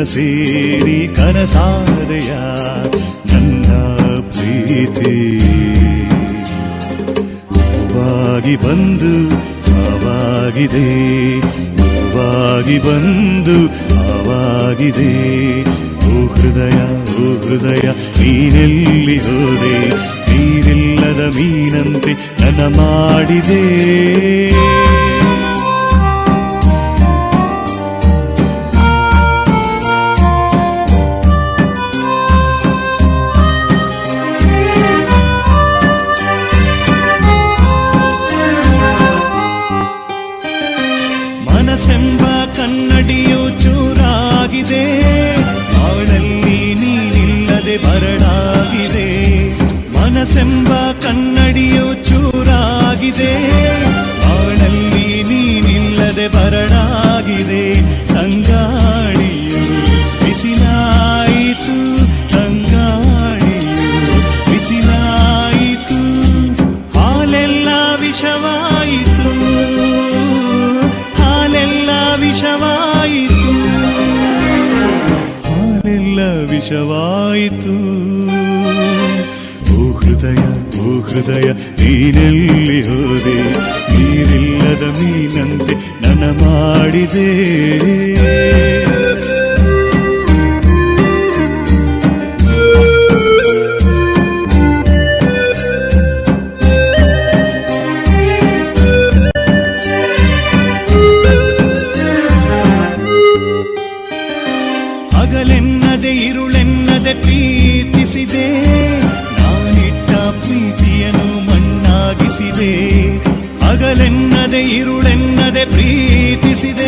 ಸೇರಿ ಕನಸಾದೆಯ ನನ್ನ ಪ್ರೀತಿ ಹೂವಾಗಿ ಬಂದು ಹಾವಾಗಿದೆ ಹೂವಾಗಿ ಬಂದು ಹಾವಾಗಿದೆ ಓ ಹೃದಯ ನೀನೆಲ್ಲಿ ಹೋದೆ ನೀರಿಲ್ಲದ ಮೀನಂತೆ ನನ್ನ ಮಾಡಿದೆ ಮನಸ್ಸೆಂಬ ಕನ್ನಡಿಯು ಚೂರಾಗಿದೆ ಬಾಳಲ್ಲಿ ನೀನಿಲ್ಲದೆ ಬರಡಾಗಿದೆ ಮನಸ್ಸೆಂಬ ಕನ್ನಡಿಯು ಚೂರಾಗಿದೆ ಬಾಳಲ್ಲಿ ನೀನಿಲ್ಲದೆ ಬರಡಾಗಿದೆ ತಂಗಾಳಿಯು ಬಿಸಿಲಾಯಿತು ತಂಗಾಳಿಯು ಬಿಸಿಲಾಯಿತು ಹಾಲೆಲ್ಲ ವಿಷವಾಯಿತು ವಿಷವಾಯಿತು ಹಾಲೆಲ್ಲ ವಿಷವಾಯಿತು ಓ ಹೃದಯ ನೀನೆಲ್ಲಿ ಹೋದೆ ನೀರಿಲ್ಲದ ಮೀನಂತೆ ನನ್ನ ಮಾಡಿದೆ ಹಗಲೆನ್ನದೆ ಇರುಳೆನ್ನದೆ ಪ್ರೀತಿಸಿದೆ ನಾನಿಟ್ಟ ಪ್ರೀತಿಯನ್ನು ಮಣ್ಣಾಗಿಸಿದೆ ಹಗಲೆನ್ನದೆ ಇರುಳೆನ್ನದೆ ಪ್ರೀತಿಸಿದೆ